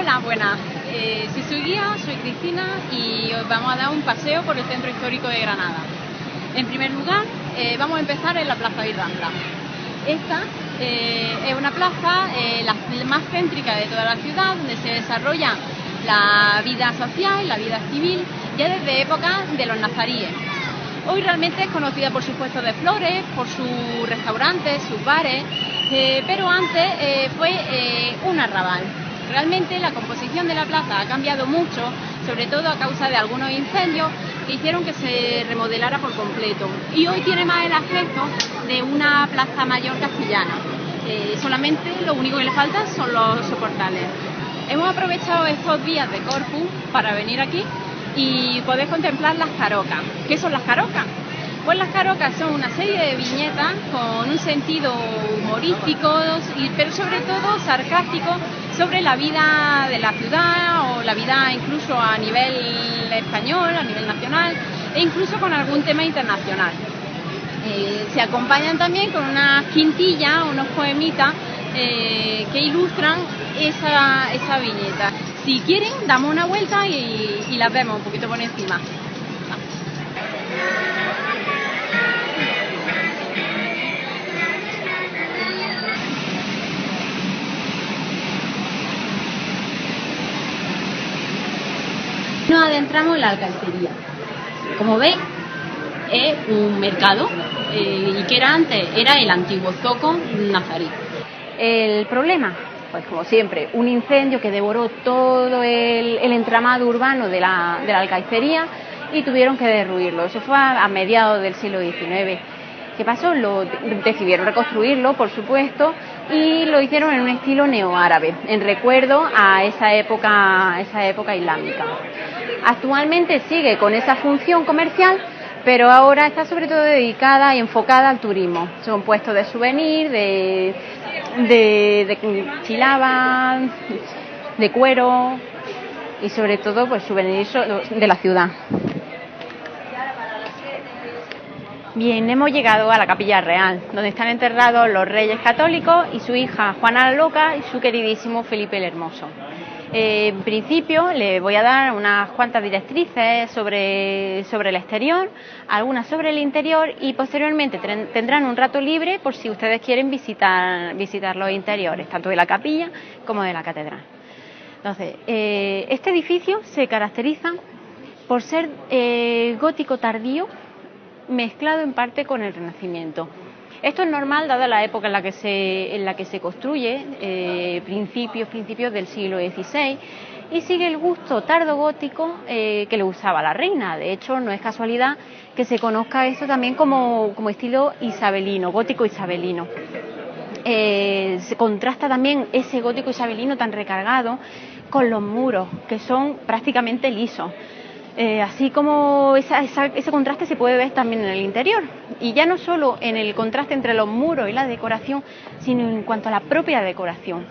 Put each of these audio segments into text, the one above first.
Hola, buenas. Soy su guía, soy Cristina y os vamos a dar un paseo por el centro histórico de Granada. En primer lugar, vamos a empezar en la Plaza de Rambla. Esta es una plaza la más céntrica de toda la ciudad, donde se desarrolla la vida social, la vida civil, ya desde épocas de los nazaríes. Hoy realmente es conocida por sus puestos de flores, por sus restaurantes, sus bares, pero antes fue un arrabal. Realmente la composición de la plaza ha cambiado mucho, sobre todo a causa de algunos incendios que hicieron que se remodelara por completo. Y hoy tiene más el aspecto de una plaza mayor castellana. Solamente lo único que le falta son los soportales. Hemos aprovechado estos días de Corpus para venir aquí y podéis contemplar las carocas. ¿Qué son las carocas? Pues las carocas son una serie de viñetas con un sentido humorístico, pero sobre todo sarcástico, sobre la vida de la ciudad o la vida incluso a nivel español, a nivel nacional e incluso con algún tema internacional. Se acompañan también con unas quintillas, unos poemitas que ilustran esa viñeta. Si quieren, damos una vuelta y las vemos un poquito por encima. Nos adentramos en la alcalcería. Como veis, es un mercado y que era el antiguo zoco nazarí. El problema, pues como siempre, un incendio que devoró todo el entramado urbano de la alcalcería y tuvieron que derruirlo. Eso fue a mediados del siglo XIX. ¿Qué pasó? Decidieron reconstruirlo, por supuesto, y lo hicieron en un estilo neoárabe, en recuerdo a esa época islámica. Actualmente sigue con esa función comercial, pero ahora está sobre todo dedicada y enfocada al turismo. Son puestos de souvenir, de chilaba, de cuero y sobre todo pues souvenirs de la ciudad. Bien, hemos llegado a la Capilla Real, donde están enterrados los reyes católicos y su hija Juana la Loca y su queridísimo Felipe el Hermoso. En principio les voy a dar unas cuantas directrices sobre el exterior, algunas sobre el interior y posteriormente tendrán un rato libre por si ustedes quieren visitar los interiores, tanto de la capilla como de la catedral. Entonces, este edificio se caracteriza por ser gótico tardío, mezclado en parte con el Renacimiento. Esto es normal dada la época en la que se construye, principios del siglo XVI, y sigue el gusto tardogótico que le usaba la reina. De hecho, no es casualidad que se conozca esto también como estilo isabelino, gótico isabelino. Se contrasta también ese gótico isabelino tan recargado con los muros, que son prácticamente lisos. Así como ese contraste se puede ver también en el interior, y ya no solo en el contraste entre los muros y la decoración, sino en cuanto a la propia decoración.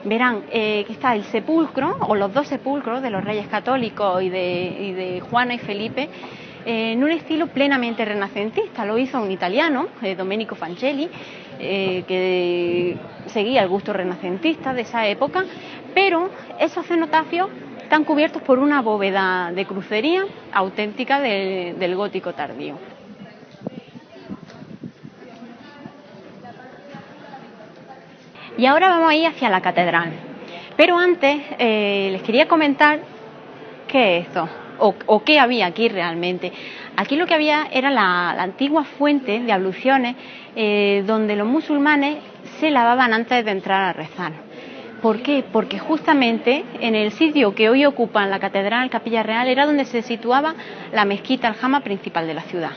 Verán que está el sepulcro, o los dos sepulcros de los reyes católicos y de Juana y Felipe, en un estilo plenamente renacentista. Lo hizo un italiano, Domenico Fancelli, que seguía el gusto renacentista de esa época, pero esos cenotafios están cubiertos por una bóveda de crucería auténtica del gótico tardío. Y ahora vamos a ir hacia la catedral. Pero antes les quería comentar qué es esto, o qué había aquí realmente. Aquí lo que había era la antigua fuente de abluciones donde los musulmanes se lavaban antes de entrar a rezar. ¿Por qué? Porque justamente en el sitio que hoy ocupan la catedral, Capilla Real, era donde se situaba la mezquita aljama principal de la ciudad.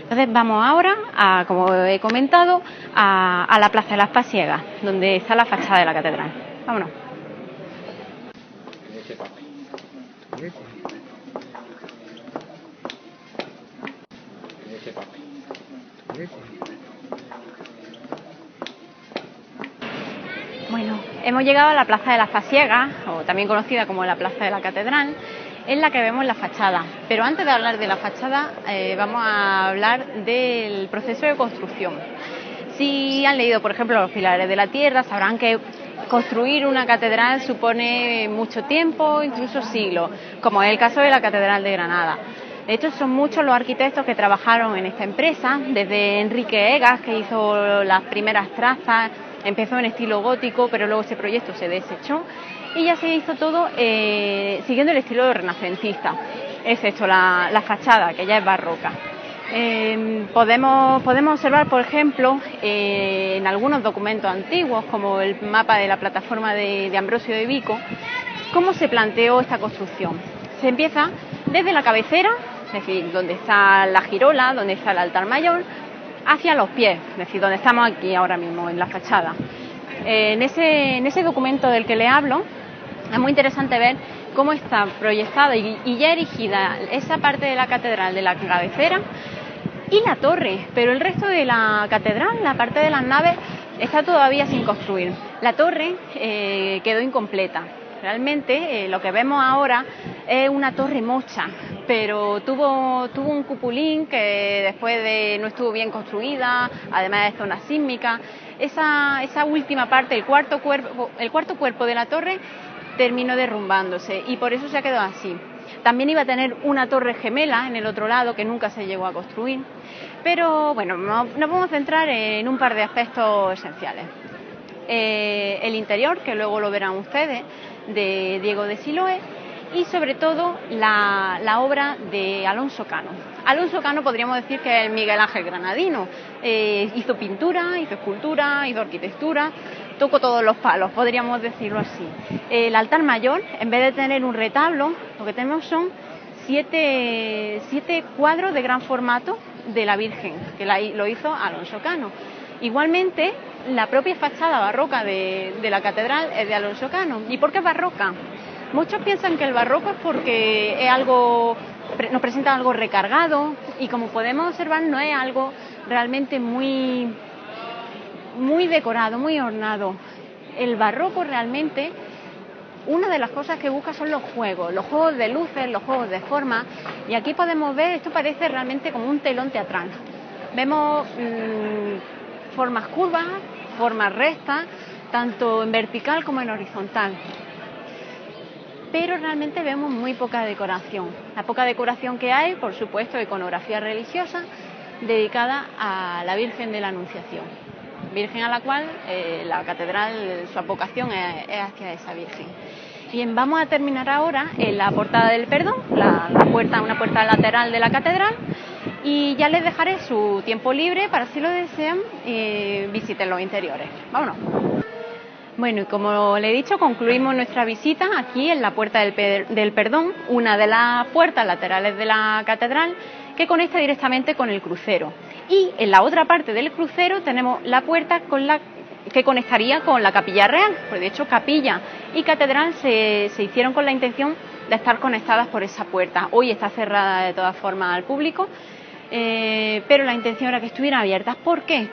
Entonces vamos ahora, como he comentado, a la Plaza de las Pasiegas, donde está la fachada de la catedral. Vámonos. Bueno, hemos llegado a la Plaza de las Pasiegas, o también conocida como la Plaza de la Catedral, en la que vemos la fachada. Pero antes de hablar de la fachada, vamos a hablar del proceso de construcción. Si han leído, por ejemplo, Los Pilares de la Tierra, sabrán que construir una catedral supone mucho tiempo, incluso siglos, como es el caso de la Catedral de Granada. De hecho, son muchos los arquitectos que trabajaron en esta empresa, desde Enrique Egas, que hizo las primeras trazas, empezó en estilo gótico, pero luego ese proyecto se desechó y ya se hizo todo siguiendo el estilo renacentista, excepto la fachada, que ya es barroca. Podemos observar, por ejemplo, en algunos documentos antiguos, como el mapa de la plataforma de Ambrosio de Vico, cómo se planteó esta construcción. Se empieza desde la cabecera, es decir, donde está la girola, donde está el altar mayor, hacia los pies, es decir, donde estamos aquí ahora mismo, en la fachada. En ese documento del que le hablo, es muy interesante ver cómo está proyectada y ya erigida esa parte de la catedral de la cabecera y la torre, pero el resto de la catedral, la parte de las naves, está todavía sin construir. La torre quedó incompleta. Realmente lo que vemos ahora es una torre mocha, pero tuvo un cupulín que después no estuvo bien construida, además de zona sísmica. Esa última parte, el cuarto cuerpo de la torre, terminó derrumbándose y por eso se ha quedado así. También iba a tener una torre gemela en el otro lado que nunca se llegó a construir, pero bueno, nos vamos a centrar en un par de aspectos esenciales. El interior, que luego lo verán ustedes, de Diego de Siloé, y sobre todo la obra de Alonso Cano. Alonso Cano podríamos decir que es el Miguel Ángel granadino. Hizo pintura, hizo escultura, hizo arquitectura, tocó todos los palos, podríamos decirlo así. El altar mayor, en vez de tener un retablo, lo que tenemos son siete cuadros de gran formato de la Virgen, que lo hizo Alonso Cano. Igualmente, la propia fachada barroca de la catedral es de Alonso Cano. ¿Y por qué es barroca? Muchos piensan que el barroco es porque nos presenta algo recargado, y como podemos observar no es algo realmente muy decorado, muy ornado. El barroco realmente, una de las cosas que busca son los juegos de luces, los juegos de forma, y aquí podemos ver, esto parece realmente como un telón teatral. Vemos formas curvas, formas rectas, tanto en vertical como en horizontal. Pero realmente vemos muy poca decoración. La poca decoración que hay, por supuesto, iconografía religiosa dedicada a la Virgen de la Anunciación. Virgen a la cual la catedral, su vocación es hacia esa Virgen. Bien, vamos a terminar ahora en la portada del Perdón, una puerta lateral de la catedral, y ya les dejaré su tiempo libre para, si lo desean, visiten los interiores. Vámonos. Bueno, y como le he dicho, concluimos nuestra visita aquí en la Puerta del Perdón, una de las puertas laterales de la catedral que conecta directamente con el crucero. Y en la otra parte del crucero tenemos la puerta que conectaría con la Capilla Real, pues de hecho capilla y catedral se hicieron con la intención de estar conectadas por esa puerta. Hoy está cerrada de todas formas al público, pero la intención era que estuvieran abiertas. ¿Por qué?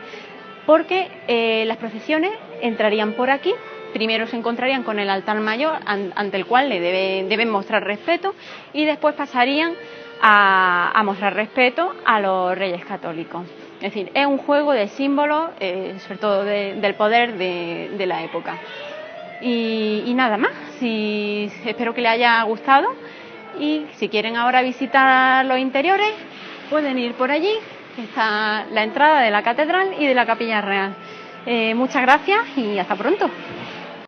Porque las procesiones entrarían por aquí, primero se encontrarían con el altar mayor ante el cual le deben mostrar respeto, y después pasarían a mostrar respeto a los Reyes Católicos. Es decir, es un juego de símbolos, sobre todo del poder de la época. Y nada más, espero que les haya gustado, y si quieren ahora visitar los interiores, pueden ir por allí, que está la entrada de la catedral y de la Capilla Real. Muchas gracias y hasta pronto.